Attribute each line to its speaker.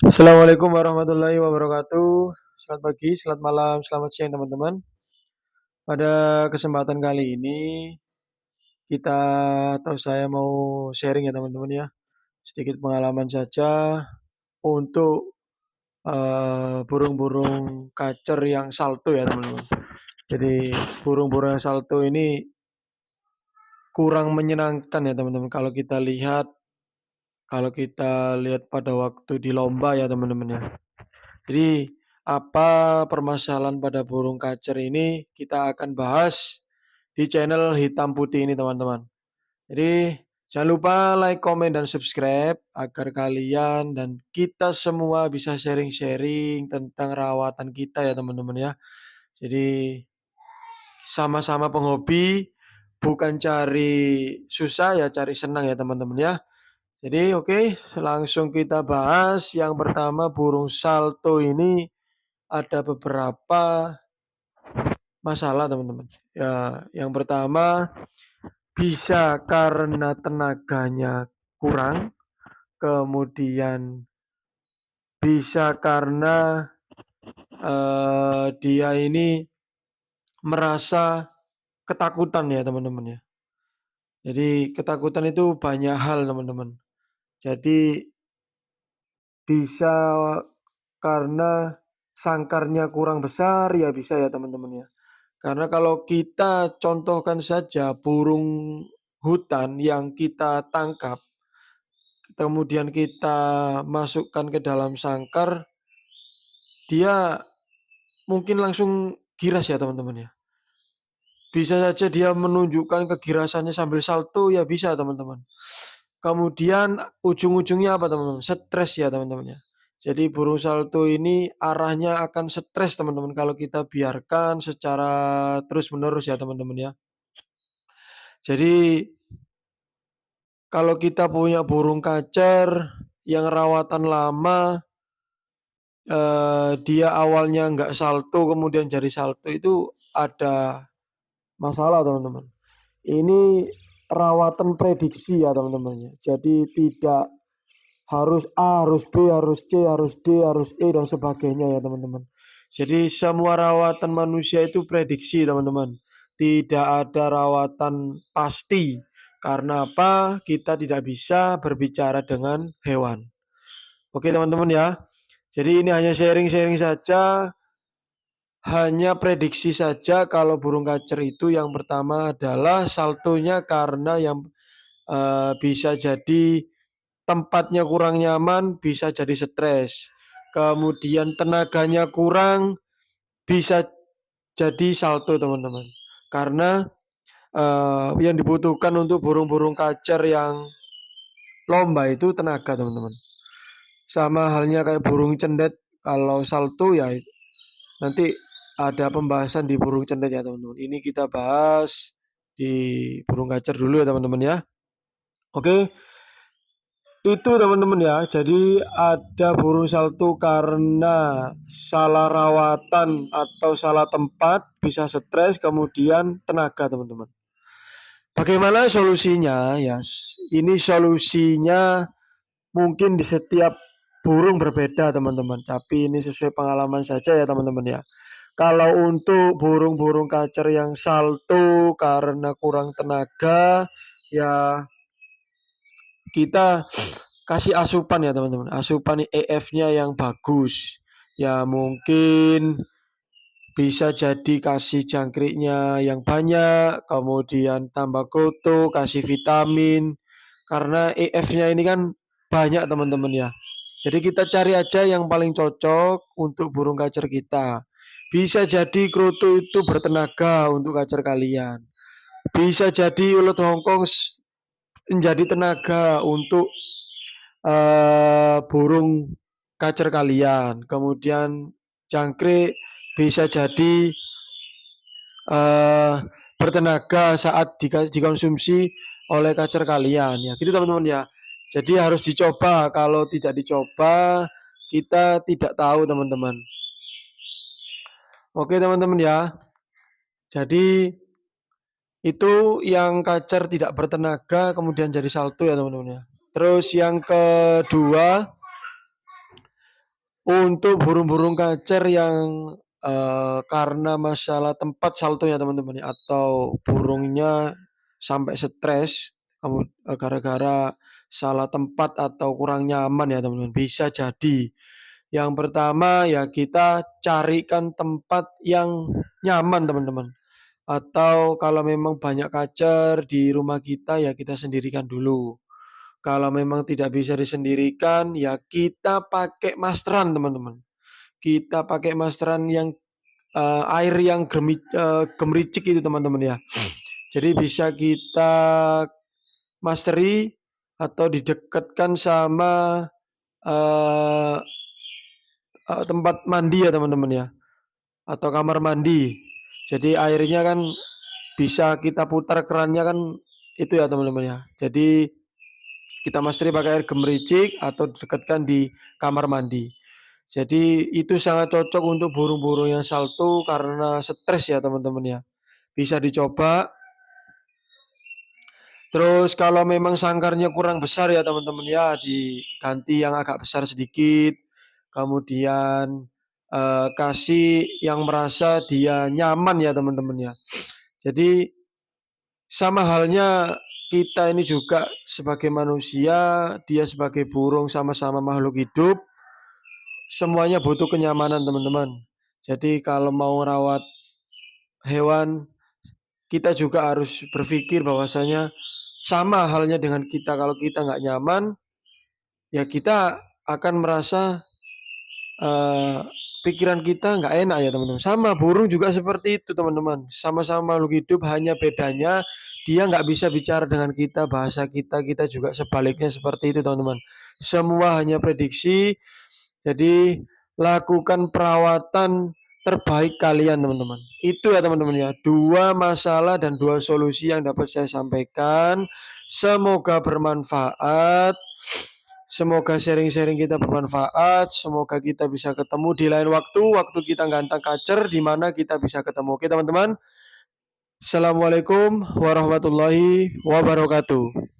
Speaker 1: Assalamualaikum warahmatullahi wabarakatuh. Selamat pagi, selamat malam, selamat siang teman-teman. Pada kesempatan kali ini kita atau saya mau sharing ya teman-teman ya. Sedikit pengalaman saja untuk burung-burung kacer yang salto ya teman-teman. Jadi burung-burung yang salto ini kurang menyenangkan ya teman-teman kalau kita lihat pada waktu di lomba ya teman-teman ya. Jadi, apa permasalahan pada burung kacer ini kita akan bahas di channel Hitam Putih ini, teman-teman. Jadi, jangan lupa like, komen, dan subscribe agar kalian dan kita semua bisa sharing-sharing tentang rawatan kita ya, teman-teman ya. Jadi, sama-sama penghobi, bukan cari susah ya, cari senang ya, teman-teman ya. Jadi, oke, langsung kita bahas. Yang pertama, burung salto ini ada beberapa masalah teman-teman. Ya, yang pertama bisa karena tenaganya kurang, kemudian bisa karena dia ini merasa ketakutan ya teman-teman ya. Jadi ketakutan itu banyak hal teman-teman. Jadi bisa karena sangkarnya kurang besar ya bisa ya teman-teman ya. Karena kalau kita contohkan saja burung hutan yang kita tangkap, kemudian kita masukkan ke dalam sangkar, dia mungkin langsung giras ya teman-teman ya. Bisa saja dia menunjukkan kegirasannya sambil salto ya bisa teman-teman. Kemudian ujung-ujungnya apa teman-teman? Stres ya teman-teman ya. Jadi burung salto ini arahnya akan stres teman-teman kalau kita biarkan secara terus-menerus ya teman-teman ya. Jadi kalau kita punya burung kacer yang rawatan lama, dia awalnya nggak salto kemudian jadi salto itu ada masalah teman-teman. Ini rawatan prediksi ya teman-teman ya. Jadi tidak harus A, harus B, harus C, harus D, harus E dan sebagainya ya teman-teman. Jadi semua rawatan manusia itu prediksi teman-teman. Tidak ada rawatan pasti. Karena apa? Kita tidak bisa berbicara dengan hewan. Oke teman-teman ya. Jadi ini hanya sharing-sharing saja, hanya prediksi saja kalau burung kacer itu yang pertama adalah saltonya karena yang bisa jadi tempatnya kurang nyaman, bisa jadi stres. Kemudian tenaganya kurang, bisa jadi salto teman-teman. Karena yang dibutuhkan untuk burung-burung kacer yang lomba itu tenaga teman-teman. Sama halnya kayak burung cendet, kalau salto ya nanti ada pembahasan di burung cendet ya teman-teman. Ini kita bahas di burung kacer dulu ya teman-teman ya. Oke, itu teman-teman ya. Jadi ada burung salto karena salah rawatan atau salah tempat, bisa stres, kemudian tenaga teman-teman. Bagaimana solusinya? Ya, ini solusinya mungkin di setiap burung berbeda teman-teman. Tapi ini sesuai pengalaman saja ya teman-teman ya. Kalau untuk burung-burung kacer yang salto karena kurang tenaga, ya kita kasih asupan ya teman-teman. Asupan EF-nya yang bagus. Ya mungkin bisa jadi kasih jangkriknya yang banyak, kemudian tambah kroto, kasih vitamin. Karena EF-nya ini kan banyak teman-teman ya. Jadi kita cari aja yang paling cocok untuk burung kacer kita. Bisa jadi kroto itu bertenaga untuk kacer kalian. Bisa jadi ulet Hongkong menjadi tenaga untuk burung kacer kalian. Kemudian jangkrik bisa jadi eh, bertenaga saat dikonsumsi oleh kacer kalian ya. Gitu teman-teman ya. Jadi harus dicoba. Kalau tidak dicoba kita tidak tahu teman-teman. Oke teman-teman ya. Jadi itu yang kacer tidak bertenaga kemudian jadi salto ya teman-teman ya. Terus yang kedua, Untuk burung-burung kacer yang, karena masalah tempat saltonya teman-teman ya, atau burungnya sampai stres gara-gara salah tempat atau kurang nyaman ya teman-teman, bisa jadi. Yang pertama ya kita carikan tempat yang nyaman teman-teman, atau kalau memang banyak kacer di rumah kita ya kita sendirikan dulu. Kalau memang tidak bisa disendirikan, ya kita pakai masteran teman-teman. Kita pakai masteran yang, air yang gemericik itu teman-teman ya. Jadi bisa kita masteri atau didekatkan sama, eee tempat mandi ya teman-teman ya, atau kamar mandi. Jadi airnya kan bisa kita putar kerannya kan itu ya teman-teman ya. Jadi kita masteri pakai air gemericik atau dekatkan di kamar mandi. Jadi itu sangat cocok untuk burung-burung yang salto karena stres ya teman-teman ya. Bisa dicoba. Terus kalau memang sangkarnya kurang besar ya teman-teman ya, diganti yang agak besar sedikit. Kemudian, kasih yang merasa dia nyaman ya teman-teman ya. Jadi sama halnya kita ini juga sebagai manusia, dia sebagai burung, sama-sama makhluk hidup, semuanya butuh kenyamanan, teman-teman. Jadi kalau mau rawat hewan, kita juga harus berpikir bahwasanya sama halnya dengan kita, kalau kita nggak nyaman, ya kita akan merasa, eee, pikiran kita nggak enak ya teman-teman. Sama burung juga seperti itu teman-teman, sama-sama makhluk hidup, hanya bedanya dia nggak bisa bicara dengan kita, bahasa kita, kita juga sebaliknya seperti itu teman-teman. Semua hanya prediksi, jadi lakukan perawatan terbaik kalian teman-teman. Itu ya teman-teman ya, 2 masalah dan 2 solusi yang dapat saya sampaikan. Semoga bermanfaat. Semoga sharing-sharing kita bermanfaat, semoga kita bisa ketemu di lain waktu, waktu kita gantang kacer, di mana kita bisa ketemu. Oke teman-teman, assalamualaikum warahmatullahi wabarakatuh.